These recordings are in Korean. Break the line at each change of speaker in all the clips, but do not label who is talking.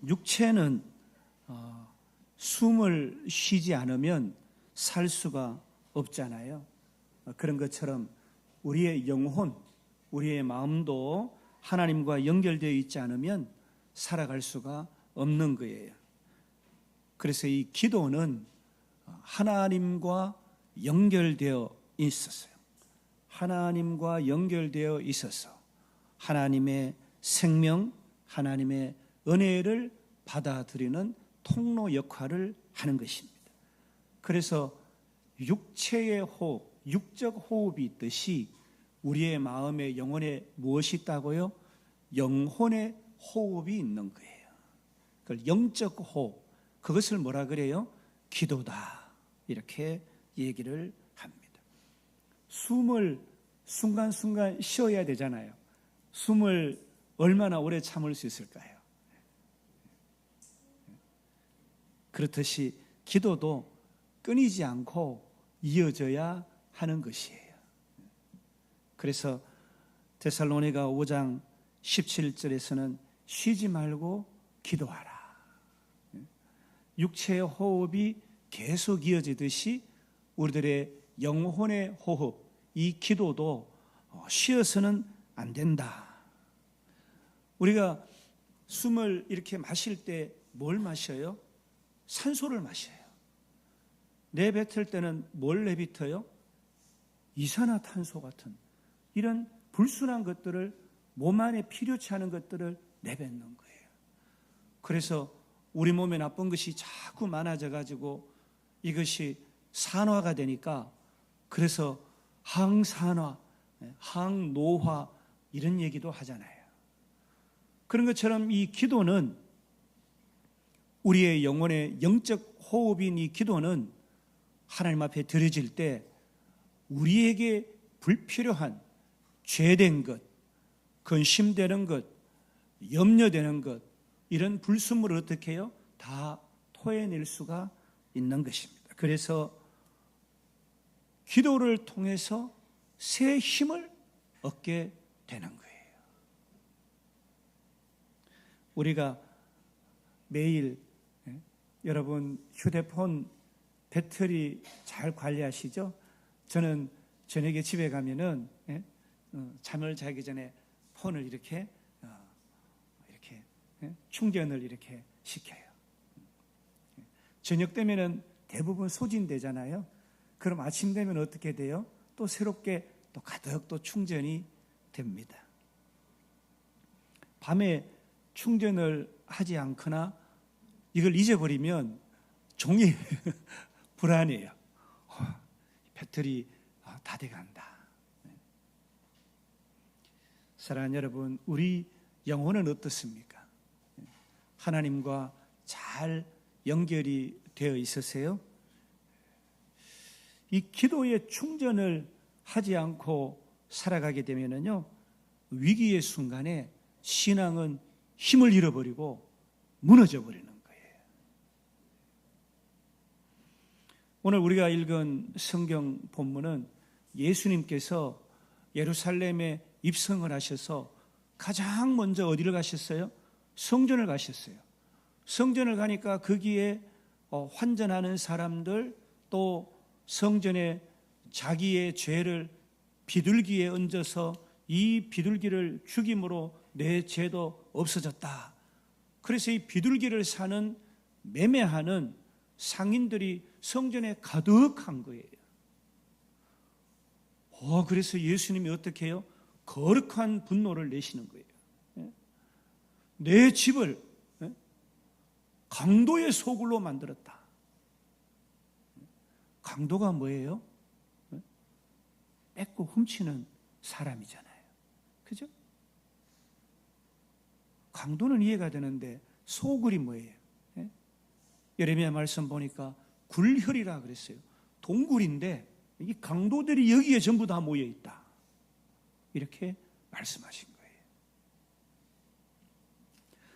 육체는 숨을 쉬지 않으면 살 수가 없잖아요. 그런 것처럼 우리의 영혼, 우리의 마음도 하나님과 연결되어 있지 않으면 살아갈 수가 없는 거예요. 그래서 이 기도는 하나님과 연결되어 있었어요. 하나님과 연결되어 있어서 하나님의 생명, 하나님의 은혜를 받아들이는 통로 역할을 하는 것입니다. 그래서 육체의 호흡, 육적 호흡이 있듯이 우리의 마음에 영혼에 무엇이 있다고요? 영혼의 호흡이 있는 거예요. 그걸 영적 호흡, 그것을 뭐라 그래요? 기도다, 이렇게 얘기를 합니다. 숨을 순간순간 쉬어야 되잖아요. 숨을 얼마나 오래 참을 수 있을까요? 그렇듯이 기도도 끊이지 않고 이어져야 하는 것이에요. 그래서 데살로니가 5장 17절에서는 쉬지 말고 기도하라. 육체의 호흡이 계속 이어지듯이 우리들의 영혼의 호흡, 이 기도도 쉬어서는 안 된다. 우리가 숨을 이렇게 마실 때 뭘 마셔요? 산소를 마셔요. 내뱉을 때는 뭘 내뱉어요? 이산화탄소 같은 이런 불순한 것들을, 몸 안에 필요치 않은 것들을 내뱉는 거예요. 그래서 우리 몸에 나쁜 것이 자꾸 많아져 가지고 이것이 산화가 되니까, 그래서 항산화, 항노화 이런 얘기도 하잖아요. 그런 것처럼 이 기도는, 우리의 영혼의 영적 호흡인 이 기도는 하나님 앞에 드려질 때 우리에게 불필요한 죄된 것, 근심되는 것, 염려되는 것, 이런 불순물을 어떻게 해요? 다 토해낼 수가 있는 것입니다. 그래서 기도를 통해서 새 힘을 얻게 되는 거예요. 우리가 매일 여러분 휴대폰 배터리 잘 관리하시죠? 저는 저녁에 집에 가면은 잠을 자기 전에 폰을 이렇게 충전을 이렇게 시켜요. 저녁 되면은 대부분 소진되잖아요. 그럼 아침 되면 어떻게 돼요? 또 새롭게 또 가득 또 충전이 됩니다. 밤에 충전을 하지 않거나 이걸 잊어버리면 종일 불안해요. 배터리 다 돼간다. 사랑하는 여러분, 우리 영혼은 어떻습니까? 하나님과 잘 연결이 되어 있으세요? 이 기도의 충전을 하지 않고 살아가게 되면요, 위기의 순간에 신앙은 힘을 잃어버리고 무너져 버리는 거예요. 오늘 우리가 읽은 성경 본문은 예수님께서 예루살렘에 입성을 하셔서 가장 먼저 어디를 가셨어요? 성전을 가셨어요. 성전을 가니까 거기에 환전하는 사람들, 또 성전에 자기의 죄를 비둘기에 얹어서 이 비둘기를 죽임으로 내 죄도 없어졌다. 그래서 이 비둘기를 사는, 매매하는 상인들이 성전에 가득한 거예요. 그래서 예수님이 어떻게 해요? 거룩한 분노를 내시는 거예요. 내 집을 강도의 소굴로 만들었다. 강도가 뭐예요? 뺏고 훔치는 사람이잖아요. 그죠? 강도는 이해가 되는데 소굴이 뭐예요? 예레미야 말씀 보니까 굴혈이라 그랬어요. 동굴인데 이 강도들이 여기에 전부 다 모여 있다. 이렇게 말씀하신 거예요.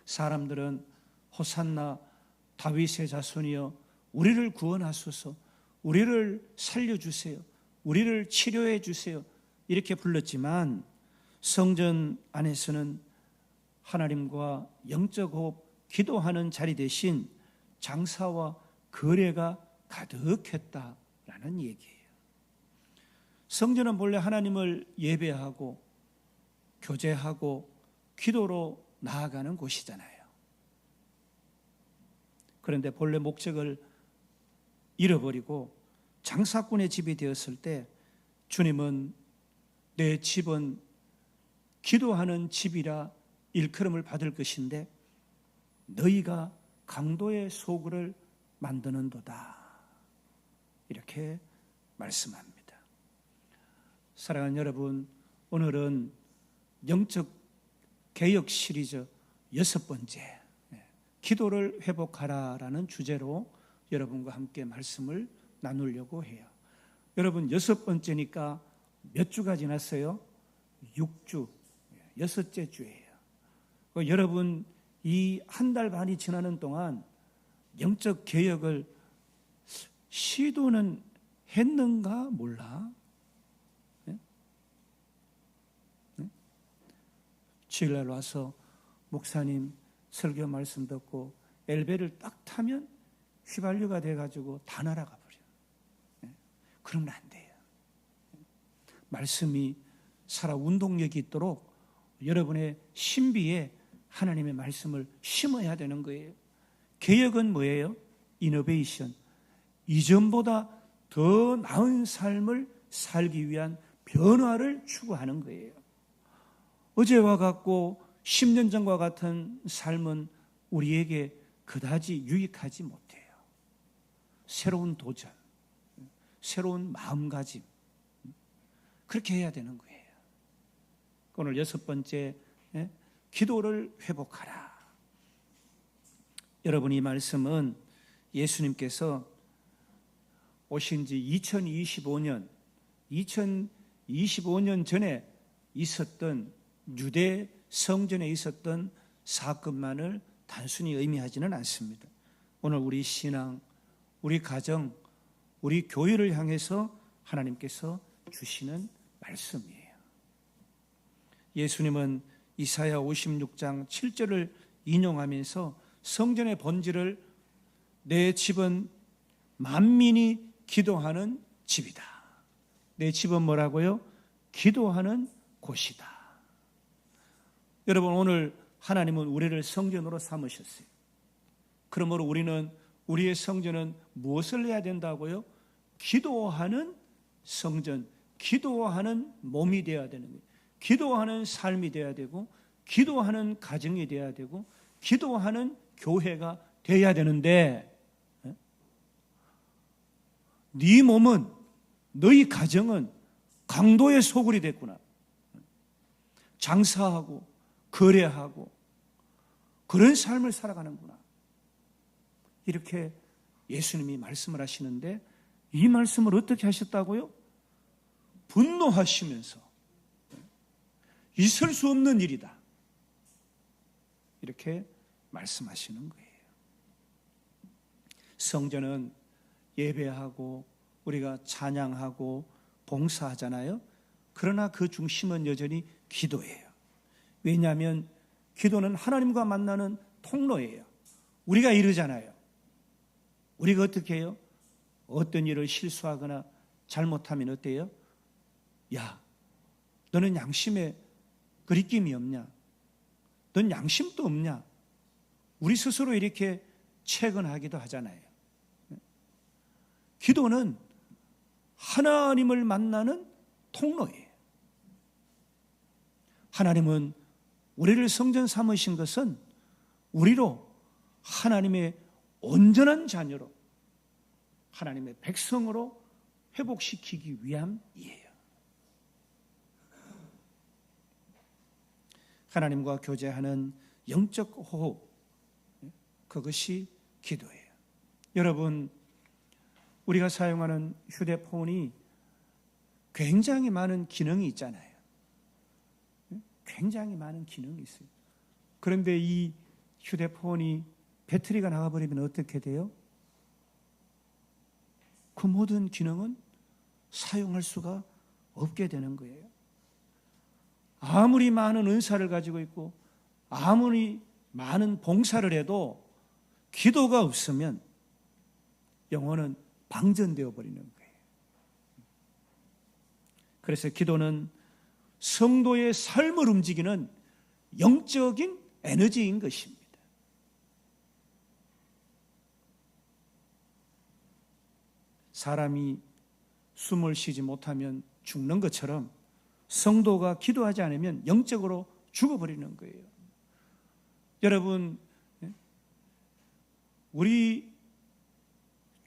사람들은 호산나 다윗의 자손이여 우리를 구원하소서, 우리를 살려주세요, 우리를 치료해 주세요, 이렇게 불렀지만 성전 안에서는 하나님과 영적 호흡 기도하는 자리 대신 장사와 거래가 가득했다라는 얘기예요. 성전은 본래 하나님을 예배하고 교제하고 기도로 나아가는 곳이잖아요. 그런데 본래 목적을 잃어버리고 장사꾼의 집이 되었을 때 주님은 내 집은 기도하는 집이라 일컬음을 받을 것인데 너희가 강도의 소굴을 만드는도다, 이렇게 말씀합니다. 사랑하는 여러분, 오늘은 영적 개혁 시리즈 6번째 기도를 회복하라라는 주제로 여러분과 함께 말씀을 나누려고 해요. 여러분, 6번째니까 몇 주가 지났어요? 6주, 6째 주예요. 여러분, 이 한 달 반이 지나는 동안 영적 개혁을 시도는 했는가 몰라? 네? 네? 주일날 와서 목사님 설교 말씀 듣고 엘베를 딱 타면 휘발유가 돼가지고 다 날아가 버려. 네? 그러면 안 돼요. 말씀이 살아 운동력이 있도록 여러분의 신비에 하나님의 말씀을 심어야 되는 거예요. 개혁은 뭐예요? 이노베이션. 이전보다 더 나은 삶을 살기 위한 변화를 추구하는 거예요. 어제와 같고 10년 전과 같은 삶은 우리에게 그다지 유익하지 못해요. 새로운 도전, 새로운 마음가짐, 그렇게 해야 되는 거예요. 오늘 6번째, 기도를 회복하라. 여러분, 이 말씀은 예수님께서 오신 지 2025년 전에 있었던 유대 성전에 있었던 사건만을 단순히 의미하지는 않습니다. 오늘 우리 신앙, 우리 가정, 우리 교회를 향해서 하나님께서 주시는 말씀이에요. 예수님은 이사야 56장 7절을 인용하면서 성전의 본질을 내 집은 만민이 기도하는 집이다. 내 집은 뭐라고요? 기도하는 곳이다. 여러분, 오늘 하나님은 우리를 성전으로 삼으셨어요. 그러므로 우리의 성전은 무엇을 해야 된다고요? 기도하는 성전, 기도하는 몸이 되어야 되는 거예요. 기도하는 삶이 되어야 되고, 기도하는 가정이 되어야 되고, 기도하는 교회가 되어야 되는데, 네 몸은, 너희 가정은 강도의 소굴이 됐구나. 장사하고 거래하고 그런 삶을 살아가는구나. 이렇게 예수님이 말씀을 하시는데, 이 말씀을 어떻게 하셨다고요? 분노하시면서 있을 수 없는 일이다, 이렇게 말씀하시는 거예요. 성전은 예배하고 우리가 찬양하고 봉사하잖아요. 그러나 그 중심은 여전히 기도예요. 왜냐하면 기도는 하나님과 만나는 통로예요. 우리가 이러잖아요. 우리가 어떻게 해요? 어떤 일을 실수하거나 잘못하면 어때요? 야, 너는 양심에 그리낌이 없냐? 넌 양심도 없냐? 우리 스스로 이렇게 채근하기도 하잖아요. 기도는 하나님을 만나는 통로예요. 하나님은 우리를 성전 삼으신 것은 우리로 하나님의 온전한 자녀로, 하나님의 백성으로 회복시키기 위함이에요. 하나님과 교제하는 영적 호흡, 그것이 기도예요. 여러분, 우리가 사용하는 휴대폰이 굉장히 많은 기능이 있잖아요. 굉장히 많은 기능이 있어요. 그런데 이 휴대폰이 배터리가 나가버리면 어떻게 돼요? 그 모든 기능은 사용할 수가 없게 되는 거예요. 아무리 많은 은사를 가지고 있고 아무리 많은 봉사를 해도 기도가 없으면 영혼은 방전되어 버리는 거예요. 그래서 기도는 성도의 삶을 움직이는 영적인 에너지인 것입니다. 사람이 숨을 쉬지 못하면 죽는 것처럼 성도가 기도하지 않으면 영적으로 죽어버리는 거예요. 여러분, 우리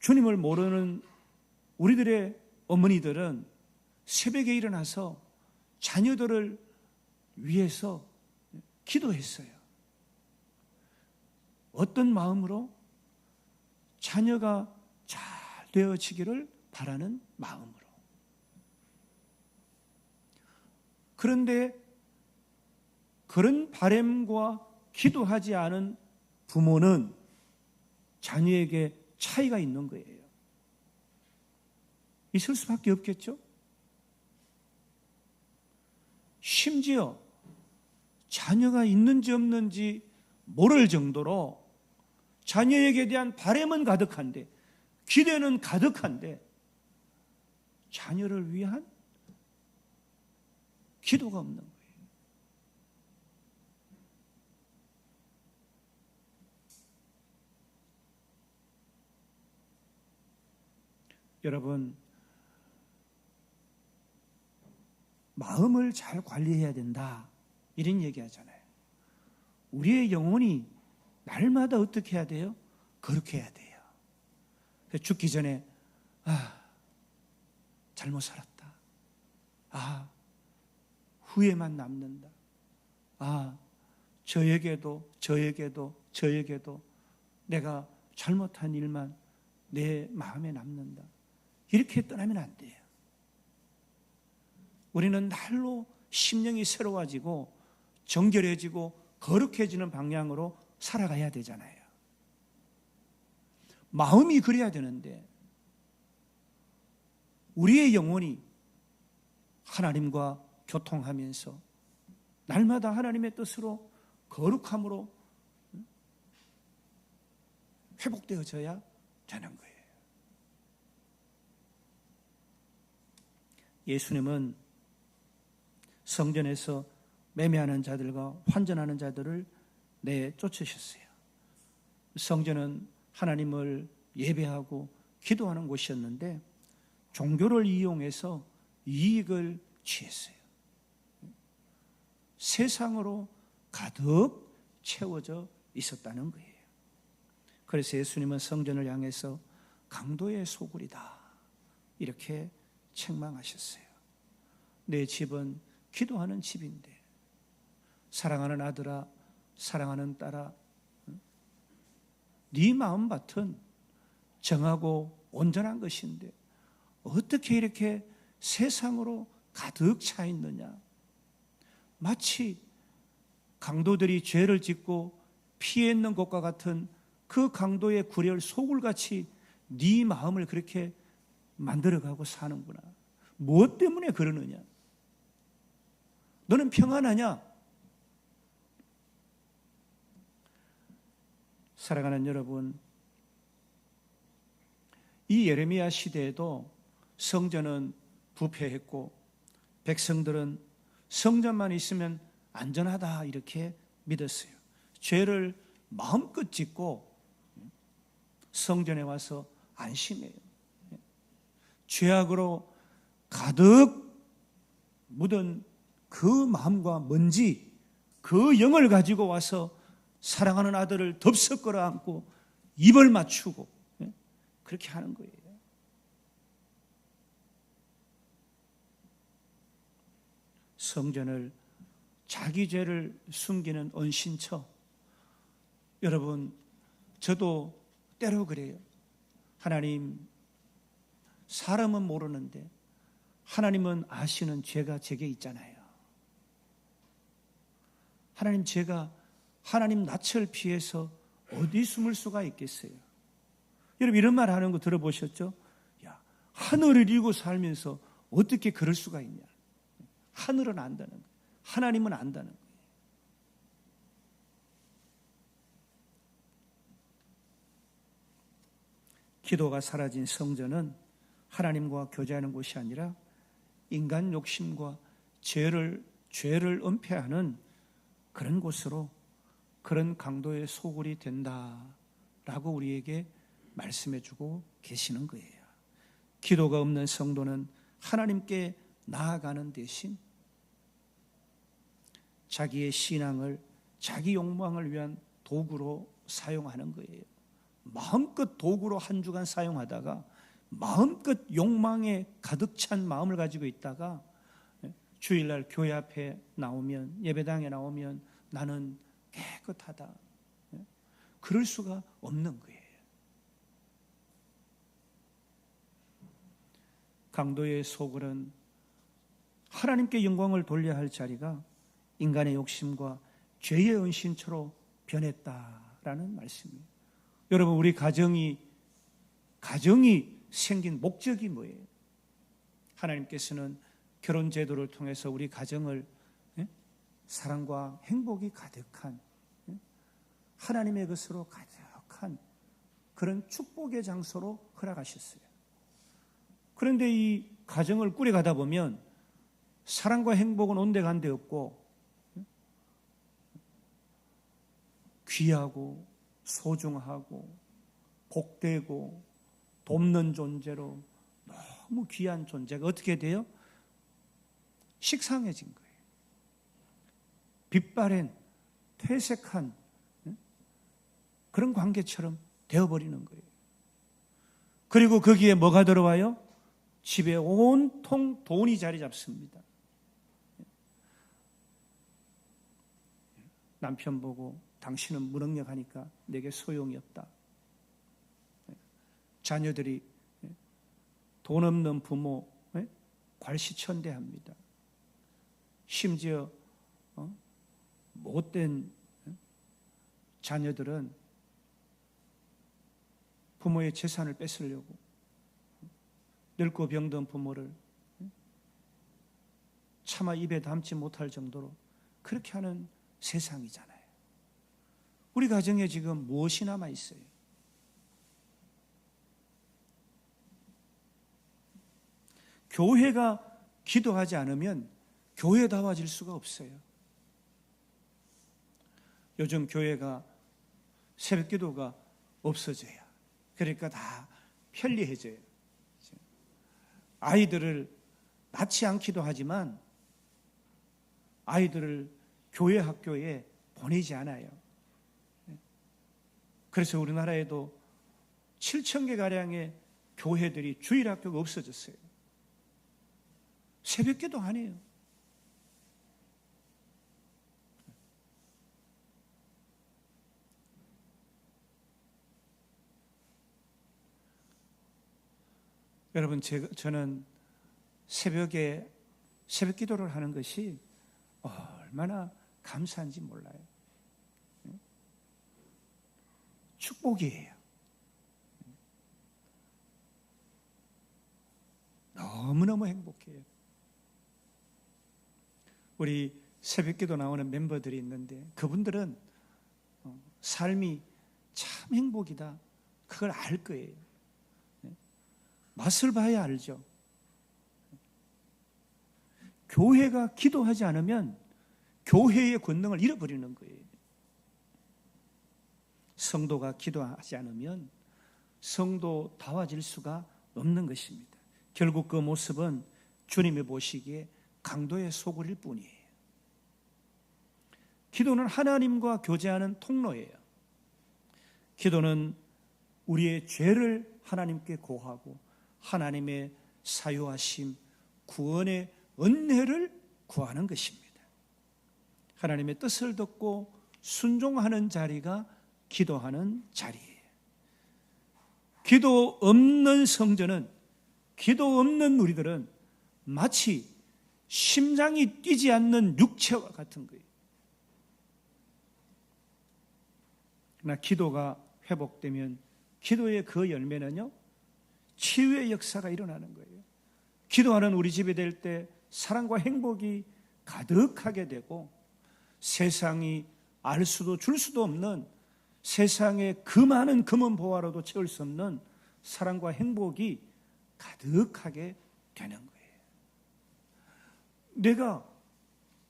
주님을 모르는 우리들의 어머니들은 새벽에 일어나서 자녀들을 위해서 기도했어요. 어떤 마음으로? 자녀가 잘 되어지기를 바라는 마음으로. 그런데 그런 바람과 기도하지 않은 부모는 자녀에게 차이가 있는 거예요. 있을 수밖에 없겠죠? 심지어 자녀가 있는지 없는지 모를 정도로 자녀에게 대한 바람은 가득한데, 기대는 가득한데 자녀를 위한 기도가 없는 거예요. 여러분, 마음을 잘 관리해야 된다, 이런 얘기 하잖아요. 우리의 영혼이 날마다 어떻게 해야 돼요? 그렇게 해야 돼요. 죽기 전에 잘못 살았다. 후회만 남는다. 저에게도 내가 잘못한 일만 내 마음에 남는다. 이렇게 떠나면 안 돼요. 우리는 날로 심령이 새로워지고 정결해지고 거룩해지는 방향으로 살아가야 되잖아요. 마음이 그래야 되는데 우리의 영혼이 하나님과 교통하면서 날마다 하나님의 뜻으로 거룩함으로 회복되어져야 되는 거예요. 예수님은 성전에서 매매하는 자들과 환전하는 자들을 내쫓으셨어요. 성전은 하나님을 예배하고 기도하는 곳이었는데 종교를 이용해서 이익을 취했어요. 세상으로 가득 채워져 있었다는 거예요. 그래서 예수님은 성전을 향해서 강도의 소굴이다, 이렇게 책망하셨어요. 내 집은 기도하는 집인데, 사랑하는 아들아, 사랑하는 딸아, 네 마음밭은 정하고 온전한 것인데 어떻게 이렇게 세상으로 가득 차 있느냐. 마치 강도들이 죄를 짓고 피해 있는 것과 같은 그 강도의 구렬 소굴같이 네 마음을 그렇게 만들어가고 사는구나. 무엇 때문에 그러느냐? 너는 평안하냐? 사랑하는 여러분, 이 예레미야 시대에도 성전은 부패했고 백성들은 성전만 있으면 안전하다, 이렇게 믿었어요. 죄를 마음껏 짓고 성전에 와서 안심해요. 죄악으로 가득 묻은 그 마음과 먼지, 그 영을 가지고 와서 사랑하는 아들을 덥석 끌어안고 입을 맞추고 그렇게 하는 거예요. 성전을 자기 죄를 숨기는 은신처. 여러분, 저도 때로 그래요. 하나님, 사람은 모르는데 하나님은 아시는 죄가 제게 있잖아요. 하나님, 제가 하나님 낯을 피해서 어디 숨을 수가 있겠어요? 여러분, 이런 말 하는 거 들어보셨죠? 야, 하늘을 이루고 살면서 어떻게 그럴 수가 있냐? 하늘은 안다는 거예요. 하나님은 안다는 거예요. 기도가 사라진 성전은 하나님과 교제하는 곳이 아니라 인간 욕심과 죄를 은폐하는 그런 곳으로, 그런 강도의 소굴이 된다라고 우리에게 말씀해 주고 계시는 거예요. 기도가 없는 성도는 하나님께 나아가는 대신 자기의 신앙을 자기 욕망을 위한 도구로 사용하는 거예요. 마음껏 도구로 한 주간 사용하다가 마음껏 욕망에 가득 찬 마음을 가지고 있다가 주일날 교회 앞에 나오면, 예배당에 나오면 나는 깨끗하다, 그럴 수가 없는 거예요. 강도의 소굴은 하나님께 영광을 돌려야 할 자리가 인간의 욕심과 죄의 은신처로 변했다라는 말씀이에요. 여러분, 우리 가정이 생긴 목적이 뭐예요? 하나님께서는 결혼 제도를 통해서 우리 가정을 사랑과 행복이 가득한, 하나님의 것으로 가득한 그런 축복의 장소로 허락하셨어요. 그런데 이 가정을 꾸려가다 보면 사랑과 행복은 온데간데 없고 귀하고 소중하고 복되고 돕는 존재로 너무 귀한 존재가 어떻게 돼요? 식상해진 거예요. 빛바랜 퇴색한 그런 관계처럼 되어버리는 거예요. 그리고 거기에 뭐가 들어와요? 집에 온통 돈이 자리 잡습니다. 남편 보고 당신은 무능력하니까 내게 소용이 없다. 자녀들이 돈 없는 부모 괄시천대합니다. 심지어 못된 자녀들은 부모의 재산을 뺏으려고 늙고 병든 부모를 차마 입에 담지 못할 정도로 그렇게 하는 세상이잖아요. 우리 가정에 지금 무엇이 남아 있어요? 교회가 기도하지 않으면 교회다워질 수가 없어요. 요즘 교회가 새벽 기도가 없어져요. 그러니까 다 편리해져요. 아이들을 낳지 않기도 하지만 아이들을 교회 학교에 보내지 않아요. 그래서 우리나라에도 7,000개 가량의 교회들이 주일학교가 없어졌어요. 새벽 기도 안 해요. 여러분, 저는 새벽에 새벽 기도를 하는 것이 얼마나 감사한지 몰라요. 축복이에요. 너무너무 행복해요. 우리 새벽 기도 나오는 멤버들이 있는데 그분들은 삶이 참 행복이다, 그걸 알 거예요. 맛을 봐야 알죠. 교회가 기도하지 않으면 교회의 권능을 잃어버리는 거예요. 성도가 기도하지 않으면 성도다워질 수가 없는 것입니다. 결국 그 모습은 주님이 보시기에 강도의 소굴일 뿐이에요. 기도는 하나님과 교제하는 통로예요. 기도는 우리의 죄를 하나님께 고하고 하나님의 사유하심, 구원의 은혜를 구하는 것입니다. 하나님의 뜻을 듣고 순종하는 자리가 기도하는 자리예요. 기도 없는 성전은, 기도 없는 우리들은 마치 심장이 뛰지 않는 육체와 같은 거예요. 그러나 기도가 회복되면 기도의 그 열매는요, 치유의 역사가 일어나는 거예요. 기도하는 우리 집이 될 때 사랑과 행복이 가득하게 되고 세상이 알 수도 줄 수도 없는, 세상의 그 많은 금은 보화로도 채울 수 없는 사랑과 행복이 가득하게 되는 거예요. 내가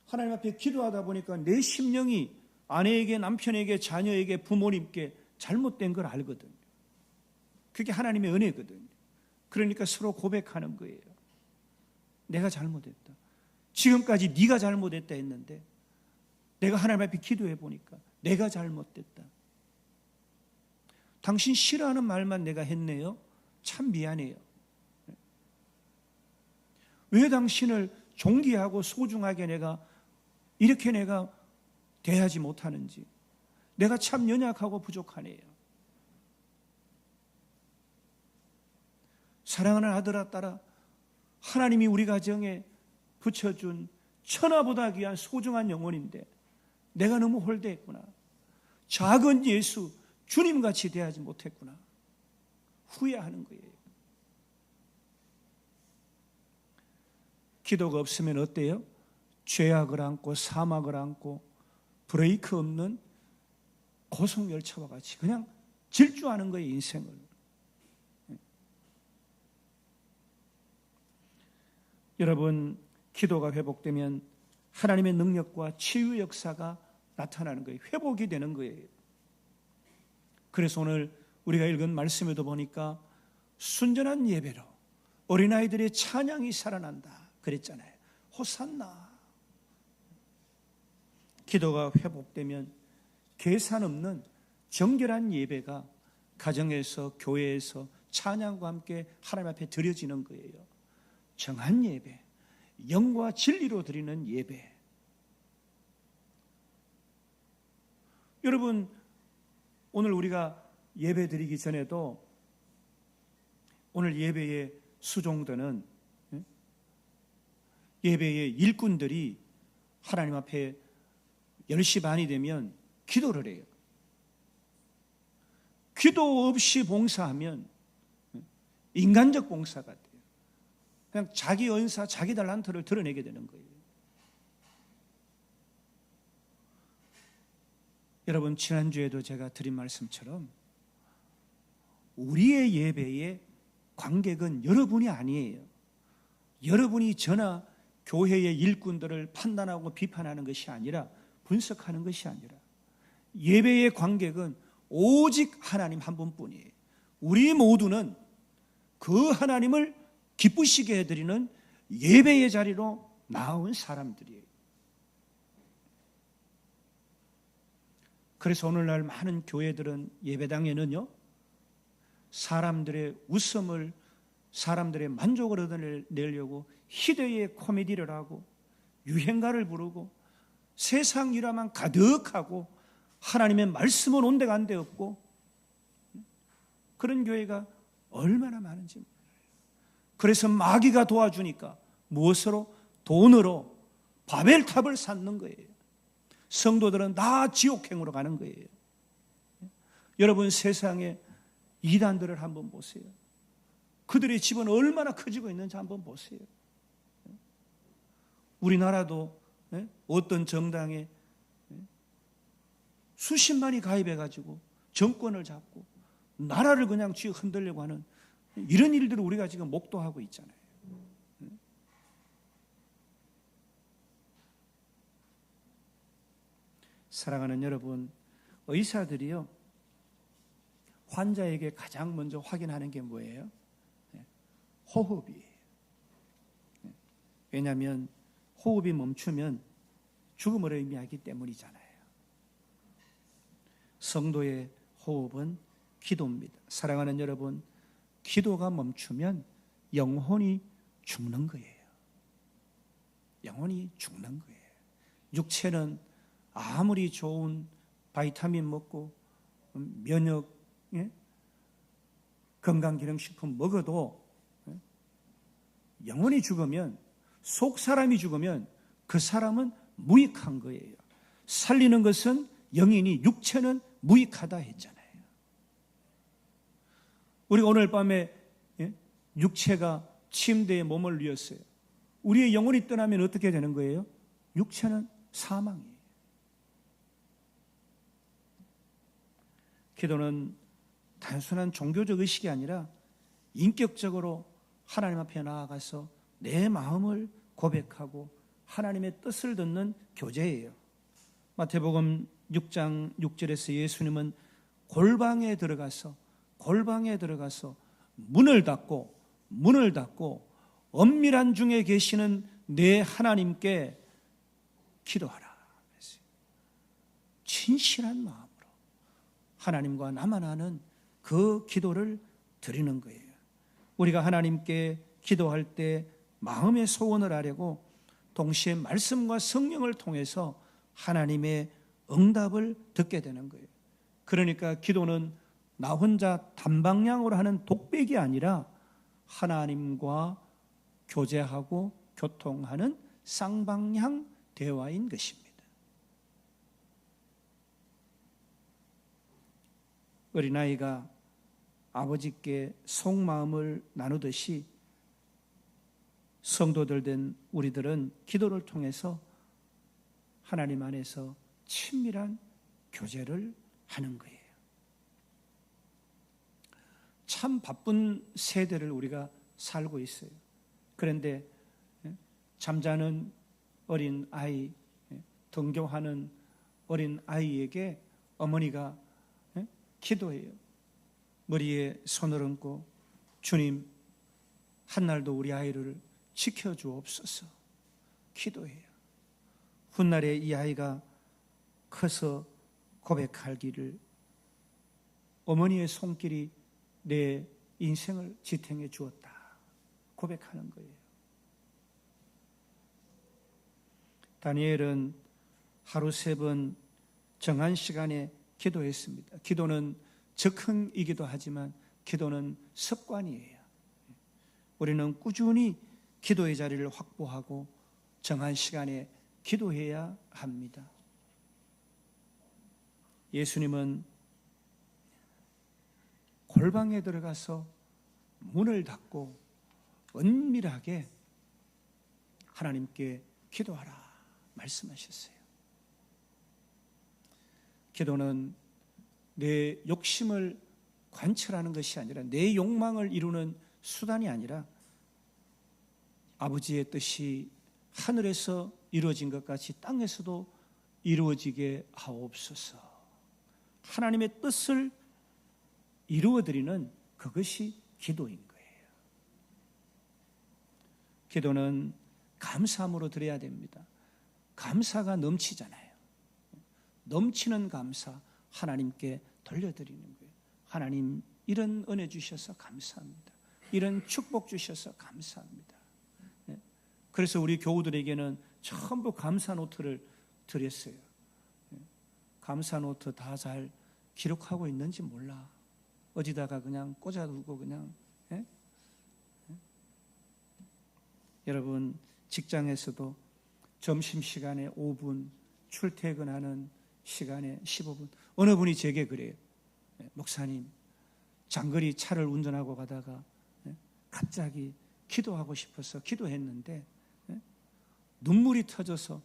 하나님 앞에 기도하다 보니까 내 심령이 아내에게, 남편에게, 자녀에게, 부모님께 잘못된 걸 알거든요. 그게 하나님의 은혜거든요. 그러니까 서로 고백하는 거예요. 내가 잘못했다. 지금까지 네가 잘못했다 했는데 내가 하나님 앞에 기도해 보니까 내가 잘못됐다. 당신 싫어하는 말만 내가 했네요. 참 미안해요. 왜 당신을 존귀하고 소중하게 이렇게 내가 대하지 못하는지, 내가 참 연약하고 부족하네요. 사랑하는 아들아 딸아, 하나님이 우리 가정에 붙여준 천하보다 귀한 소중한 영혼인데 내가 너무 홀대했구나. 작은 예수 주님같이 대하지 못했구나. 후회하는 거예요. 기도가 없으면 어때요? 죄악을 안고 사막을 안고 브레이크 없는 고속열차와 같이 그냥 질주하는 거예요, 인생을. 여러분, 기도가 회복되면 하나님의 능력과 치유 역사가 나타나는 거예요. 회복이 되는 거예요. 그래서 오늘 우리가 읽은 말씀에도 보니까 순전한 예배로 어린아이들의 찬양이 살아난다 그랬잖아요. 호산나. 기도가 회복되면 계산 없는 정결한 예배가 가정에서, 교회에서 찬양과 함께 하나님 앞에 드려지는 거예요. 정한 예배, 영과 진리로 드리는 예배. 여러분, 오늘 우리가 예배 드리기 전에도 오늘 예배의 수종들은, 예배의 일꾼들이 하나님 앞에 10시 반이 되면 기도를 해요. 기도 없이 봉사하면 인간적 봉사가 돼요. 그냥 자기 은사, 자기 달란트를 드러내게 되는 거예요. 여러분, 지난주에도 제가 드린 말씀처럼 우리의 예배의 관객은 여러분이 아니에요. 여러분이 저나 교회의 일꾼들을 판단하고 비판하는 것이 아니라, 분석하는 것이 아니라, 예배의 관객은 오직 하나님 한 분뿐이에요. 우리 모두는 그 하나님을 기쁘시게 해드리는 예배의 자리로 나온 사람들이에요. 그래서 오늘날 많은 교회들은 예배당에는요, 사람들의 웃음을, 사람들의 만족을 얻어내려고 희대의 코미디를 하고 유행가를 부르고 세상 일화만 가득하고 하나님의 말씀은 온데간데 없고, 그런 교회가 얼마나 많은지 몰라요. 그래서 마귀가 도와주니까 무엇으로? 돈으로 바벨탑을 쌓는 거예요. 성도들은 다 지옥행으로 가는 거예요. 여러분, 세상에 이단들을 한번 보세요. 그들의 집은 얼마나 커지고 있는지 한번 보세요. 우리나라도 어떤 정당에 수십만이 가입해가지고 정권을 잡고 나라를 그냥 쥐어 흔들려고 하는 이런 일들을 우리가 지금 목도하고 있잖아요. 사랑하는 여러분, 의사들이요, 환자에게 가장 먼저 확인하는 게 뭐예요? 호흡이에요. 왜냐하면 호흡이 멈추면 죽음을 의미하기 때문이잖아요. 성도의 호흡은 기도입니다. 사랑하는 여러분, 기도가 멈추면 영혼이 죽는 거예요. 영혼이 죽는 거예요. 육체는 아무리 좋은 바이타민 먹고 면역, 건강기능식품 먹어도 영혼이 죽으면, 속 사람이 죽으면 그 사람은 무익한 거예요. 살리는 것은 영이니 육체는 무익하다 했잖아요. 우리가 오늘 밤에 육체가 침대에 몸을 누웠어요. 우리의 영혼이 떠나면 어떻게 되는 거예요? 육체는 사망이에요. 기도는 단순한 종교적 의식이 아니라 인격적으로 하나님 앞에 나아가서 내 마음을 고백하고 하나님의 뜻을 듣는 교제예요. 마태복음 6장 6절에서 예수님은 골방에 들어가서 문을 닫고 엄밀한 중에 계시는 내 하나님께 기도하라. 진실한 마음으로 하나님과 나만 아는 그 기도를 드리는 거예요. 우리가 하나님께 기도할 때 마음의 소원을 하려고 동시에 말씀과 성령을 통해서 하나님의 응답을 듣게 되는 거예요. 그러니까 기도는 나 혼자 단방향으로 하는 독백이 아니라 하나님과 교제하고 교통하는 쌍방향 대화인 것입니다. 어린아이가 아버지께 속마음을 나누듯이 성도들 된 우리들은 기도를 통해서 하나님 안에서 친밀한 교제를 하는 거예요. 참 바쁜 세대를 우리가 살고 있어요. 그런데 잠자는 어린 아이, 등교하는 어린 아이에게 어머니가 기도해요. 머리에 손을 얹고 주님, 한날도 우리 아이를 지켜주옵소서 기도해요. 훗날에 이 아이가 커서 고백하기를 어머니의 손길이 내 인생을 지탱해 주었다 고백하는 거예요. 다니엘은 하루 3번 정한 시간에 기도했습니다. 기도는 적흥이기도 하지만 기도는 습관이에요. 우리는 꾸준히 기도의 자리를 확보하고 정한 시간에 기도해야 합니다. 예수님은 골방에 들어가서 문을 닫고 은밀하게 하나님께 기도하라 말씀하셨어요. 기도는 내 욕심을 관철하는 것이 아니라 내 욕망을 이루는 수단이 아니라 아버지의 뜻이 하늘에서 이루어진 것 같이 땅에서도 이루어지게 하옵소서. 하나님의 뜻을 이루어드리는 그것이 기도인 거예요. 기도는 감사함으로 드려야 됩니다. 감사가 넘치잖아요. 넘치는 감사 하나님께 돌려드리는 거예요. 하나님, 이런 은혜 주셔서 감사합니다. 이런 축복 주셔서 감사합니다. 그래서 우리 교우들에게는 전부 감사 노트를 드렸어요. 감사 노트 다 잘 기록하고 있는지 몰라. 어디다가 그냥 꽂아두고 그냥. 여러분, 직장에서도 점심시간에 5분, 출퇴근하는 시간에 15분. 어느 분이 제게 그래요. 목사님, 장거리 차를 운전하고 가다가 갑자기 기도하고 싶어서 기도했는데 눈물이 터져서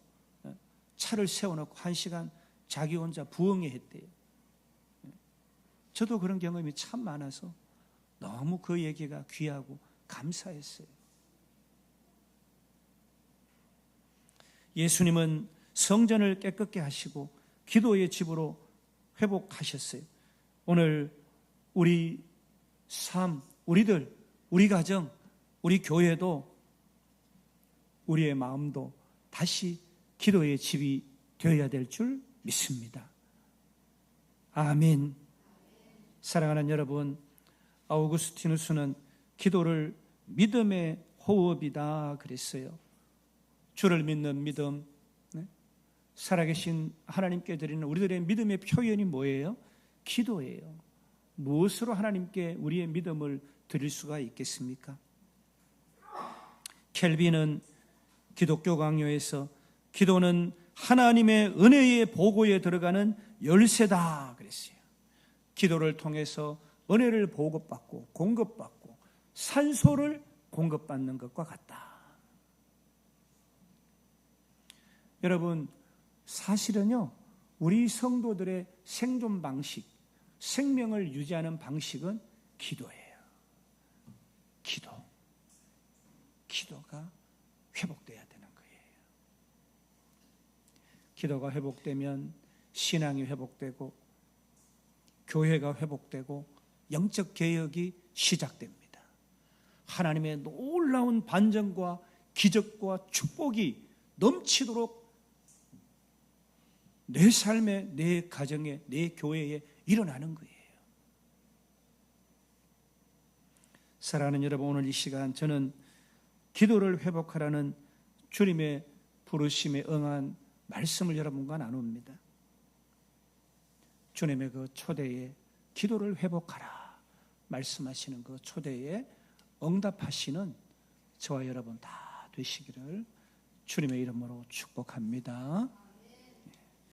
차를 세워놓고 1시간 자기 혼자 부엉이 했대요. 저도 그런 경험이 참 많아서 너무 그 얘기가 귀하고 감사했어요. 예수님은 성전을 깨끗게 하시고 기도의 집으로 회복하셨어요. 오늘 우리 삶, 우리들, 우리 가정, 우리 교회도 우리의 마음도 다시 기도의 집이 되어야 될 줄 믿습니다. 아멘. 사랑하는 여러분, 아우구스티누스는 기도를 믿음의 호흡이다 그랬어요. 주를 믿는 믿음, 살아계신 하나님께 드리는 우리들의 믿음의 표현이 뭐예요? 기도예요. 무엇으로 하나님께 우리의 믿음을 드릴 수가 있겠습니까? 켈빈은 기독교 강요에서 기도는 하나님의 은혜의 보고에 들어가는 열쇠다 그랬어요. 기도를 통해서 은혜를 보급받고 공급받고 산소를 공급받는 것과 같다. 여러분, 사실은요, 우리 성도들의 생존 방식, 생명을 유지하는 방식은 기도예요. 기도가 회복돼야 되는 거예요. 기도가 회복되면 신앙이 회복되고 교회가 회복되고 영적 개혁이 시작됩니다. 하나님의 놀라운 반전과 기적과 축복이 넘치도록 내 삶에, 내 가정에, 내 교회에 일어나는 거예요. 사랑하는 여러분, 오늘 이 시간 저는 기도를 회복하라는 주님의 부르심에 응한 말씀을 여러분과 나눕니다. 주님의 그 초대에 기도를 회복하라 말씀하시는 그 초대에 응답하시는 저와 여러분 다 되시기를 주님의 이름으로 축복합니다.